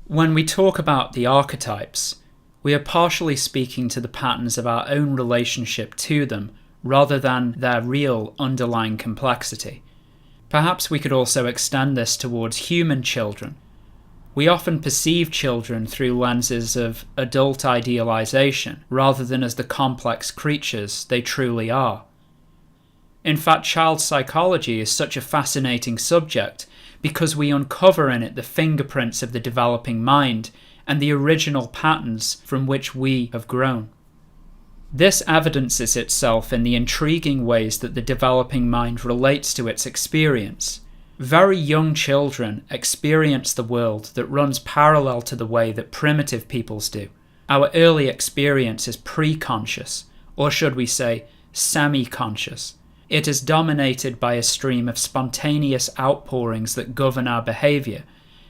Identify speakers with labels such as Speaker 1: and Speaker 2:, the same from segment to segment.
Speaker 1: When we talk about the archetypes, we are partially speaking to the patterns of our own relationship to them rather than their real underlying complexity. Perhaps we could also extend this towards human children. We often perceive children through lenses of adult idealization rather than as the complex creatures they truly are. In fact, child psychology is such a fascinating subject because we uncover in it the fingerprints of the developing mind and the original patterns from which we have grown. This evidences itself in the intriguing ways that the developing mind relates to its experience. Very young children experience the world that runs parallel to the way that primitive peoples do. Our early experience is pre-conscious, or should we say, semi-conscious. It is dominated by a stream of spontaneous outpourings that govern our behaviour,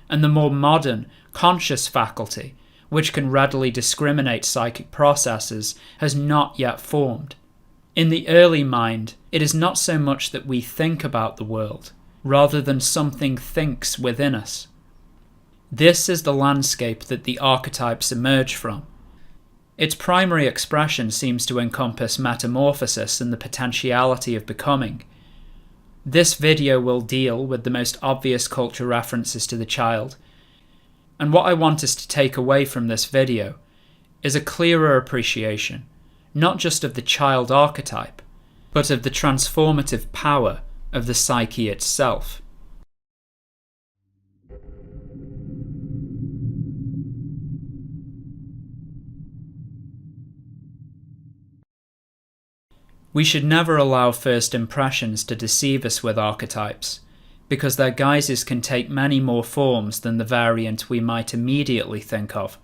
Speaker 1: and the more modern, conscious faculty, which can readily discriminate psychic processes, has not yet formed. In the early mind, it is not so much that we think about the world, rather than something thinks within us. This is the landscape that the archetypes emerge from. Its primary expression seems to encompass metamorphosis and the potentiality of becoming. This video will deal with the most obvious culture references to the child, and what I want us to take away from this video is a clearer appreciation, not just of the child archetype, but of the transformative power of the psyche itself. We should never allow first impressions to deceive us with archetypes, because their guises can take many more forms than the variant we might immediately think of.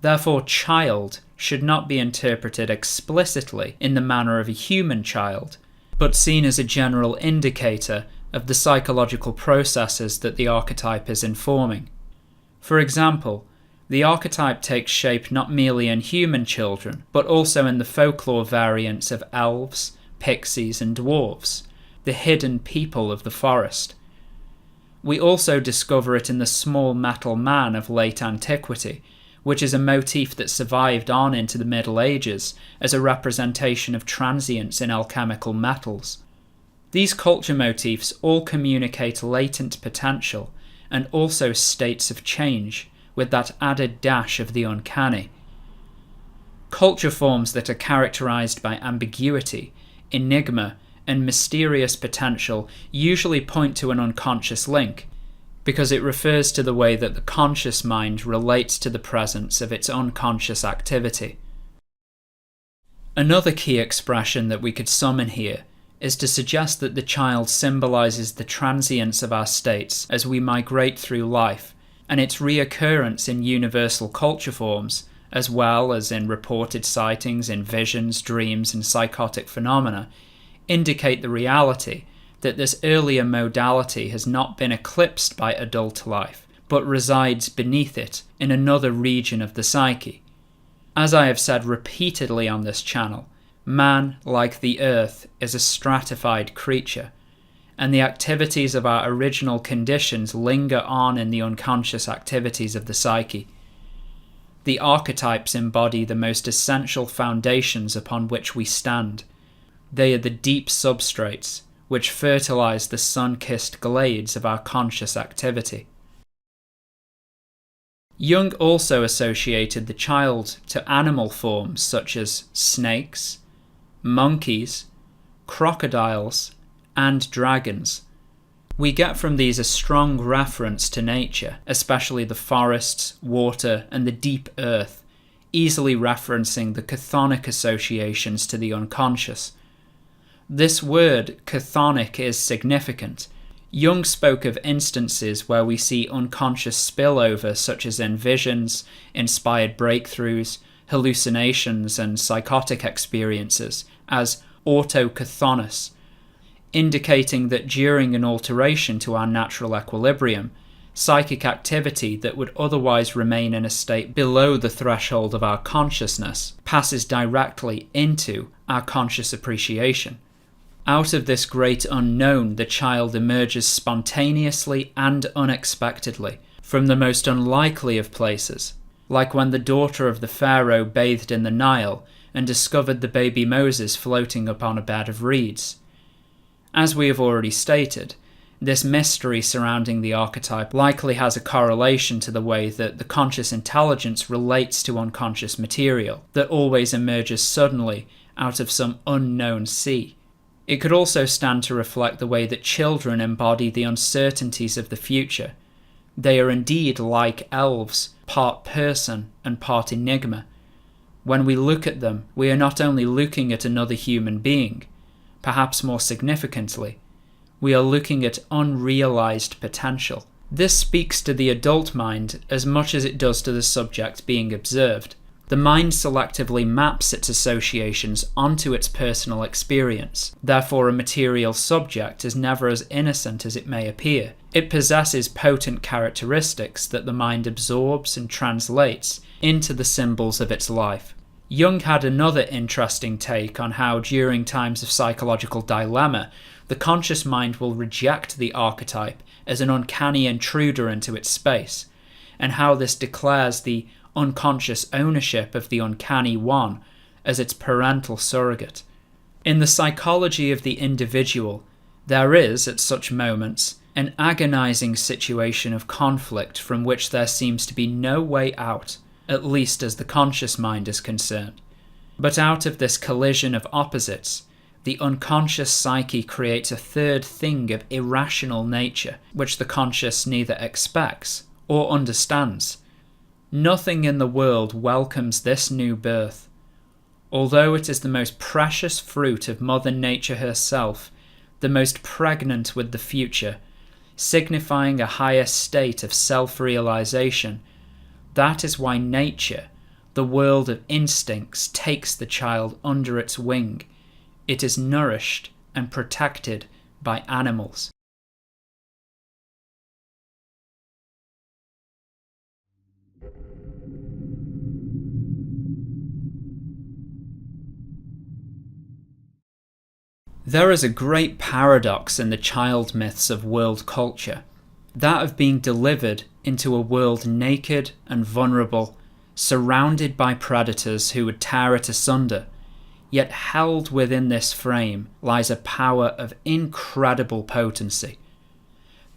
Speaker 1: Therefore, child should not be interpreted explicitly in the manner of a human child, but seen as a general indicator of the psychological processes that the archetype is informing. For example, the archetype takes shape not merely in human children, but also in the folklore variants of elves, pixies, and dwarves, the hidden people of the forest. We also discover it in the small metal man of late antiquity, which is a motif that survived on into the Middle Ages as a representation of transience in alchemical metals. These culture motifs all communicate latent potential and also states of change, with that added dash of the uncanny. Culture forms that are characterized by ambiguity, enigma, and mysterious potential usually point to an unconscious link, because it refers to the way that the conscious mind relates to the presence of its unconscious activity. Another key expression that we could summon here is to suggest that the child symbolizes the transience of our states as we migrate through life, and its reoccurrence in universal culture forms, as well as in reported sightings in visions, dreams, and psychotic phenomena, indicate the reality that this earlier modality has not been eclipsed by adult life, but resides beneath it in another region of the psyche. As I have said repeatedly on this channel, man, like the earth, is a stratified creature, and the activities of our original conditions linger on in the unconscious activities of the psyche. The archetypes embody the most essential foundations upon which we stand. They are the deep substrates which fertilize the sun-kissed glades of our conscious activity. Jung also associated the child to animal forms such as snakes, monkeys, crocodiles, and dragons. We get from these a strong reference to nature, especially the forests, water, and the deep earth, easily referencing the chthonic associations to the unconscious. This word, chthonic, is significant. Jung spoke of instances where we see unconscious spillover, such as in visions, inspired breakthroughs, hallucinations, and psychotic experiences, as autochthonous, indicating that during an alteration to our natural equilibrium, psychic activity that would otherwise remain in a state below the threshold of our consciousness passes directly into our conscious appreciation. Out of this great unknown, the child emerges spontaneously and unexpectedly, from the most unlikely of places, like when the daughter of the pharaoh bathed in the Nile and discovered the baby Moses floating upon a bed of reeds. As we have already stated, this mystery surrounding the archetype likely has a correlation to the way that the conscious intelligence relates to unconscious material that always emerges suddenly out of some unknown sea. It could also stand to reflect the way that children embody the uncertainties of the future. They are indeed like elves, part person and part enigma. When we look at them, we are not only looking at another human being, perhaps more significantly, we are looking at unrealized potential. This speaks to the adult mind as much as it does to the subject being observed. The mind selectively maps its associations onto its personal experience. Therefore, a material subject is never as innocent as it may appear. It possesses potent characteristics that the mind absorbs and translates into the symbols of its life. Jung had another interesting take on how, during times of psychological dilemma, the conscious mind will reject the archetype as an uncanny intruder into its space, and how this declares the unconscious ownership of the uncanny one as its parental surrogate. In the psychology of the individual, there is, at such moments, an agonizing situation of conflict from which there seems to be no way out, at least as the conscious mind is concerned. But out of this collision of opposites, the unconscious psyche creates a third thing of irrational nature, which the conscious neither expects or understands. Nothing in the world welcomes this new birth. Although it is the most precious fruit of Mother Nature herself, the most pregnant with the future, signifying a higher state of self-realization, that is why nature, the world of instincts, takes the child under its wing. It is nourished and protected by animals. There is a great paradox in the child myths of world culture, that of being delivered into a world naked and vulnerable, surrounded by predators who would tear it asunder, yet held within this frame lies a power of incredible potency.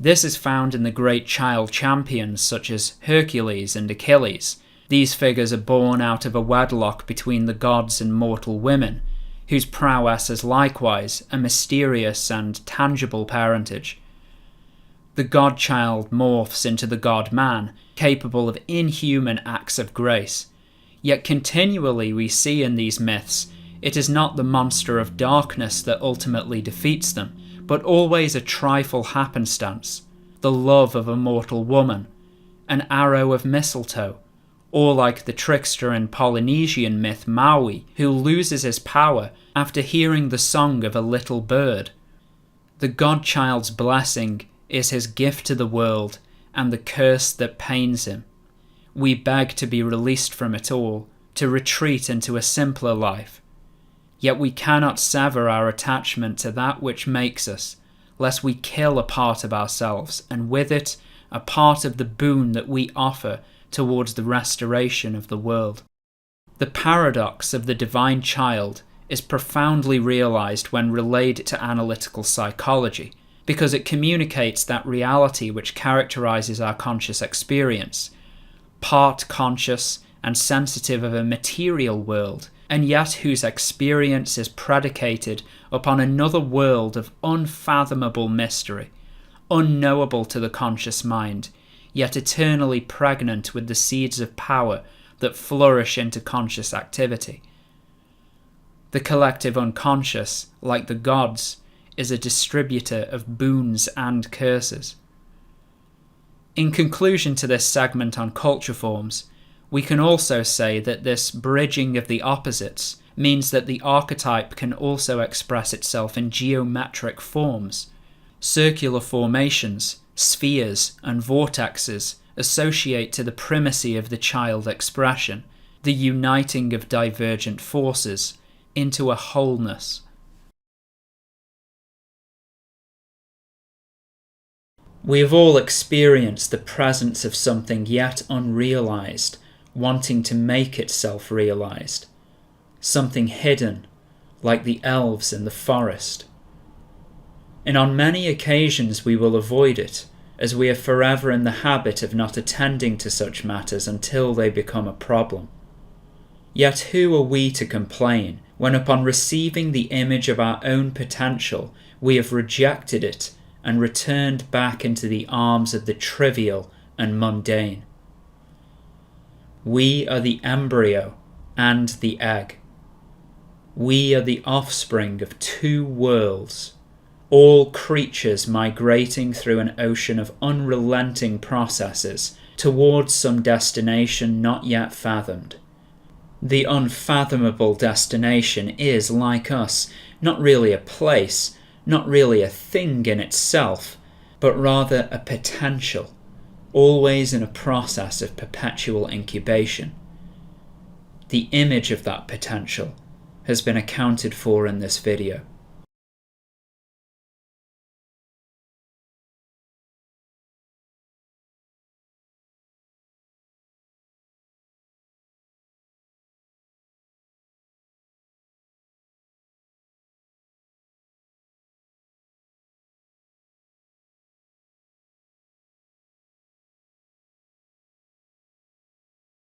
Speaker 1: This is found in the great child champions such as Hercules and Achilles. These figures are born out of a wedlock between the gods and mortal women, whose prowess is likewise a mysterious and tangible parentage. The god-child morphs into the god-man, capable of inhuman acts of grace. Yet continually we see in these myths, it is not the monster of darkness that ultimately defeats them, but always a trifle happenstance, the love of a mortal woman, an arrow of mistletoe, or like the trickster in Polynesian myth Maui, who loses his power after hearing the song of a little bird. The godchild's blessing is his gift to the world and the curse that pains him. We beg to be released from it all, to retreat into a simpler life. Yet we cannot sever our attachment to that which makes us, lest we kill a part of ourselves, and with it a part of the boon that we offer towards the restoration of the world. The paradox of the divine child is profoundly realized when relayed to analytical psychology, because it communicates that reality which characterizes our conscious experience, part conscious and sensitive of a material world, and yet whose experience is predicated upon another world of unfathomable mystery, unknowable to the conscious mind, yet eternally pregnant with the seeds of power that flourish into conscious activity. The collective unconscious, like the gods, is a distributor of boons and curses. In conclusion to this segment on culture forms, we can also say that this bridging of the opposites means that the archetype can also express itself in geometric forms. Circular formations, spheres, and vortexes associate to the primacy of the child expression, the uniting of divergent forces into a wholeness. We have all experienced the presence of something yet unrealized, wanting to make itself realized. Something hidden, like the elves in the forest. And on many occasions we will avoid it, as we are forever in the habit of not attending to such matters until they become a problem. Yet who are we to complain when upon receiving the image of our own potential, we have rejected it and returned back into the arms of the trivial and mundane? We are the embryo and the egg. We are the offspring of two worlds, all creatures migrating through an ocean of unrelenting processes towards some destination not yet fathomed. The unfathomable destination is, like us, not really a place, not really a thing in itself, but rather a potential, always in a process of perpetual incubation. The image of that potential has been accounted for in this video.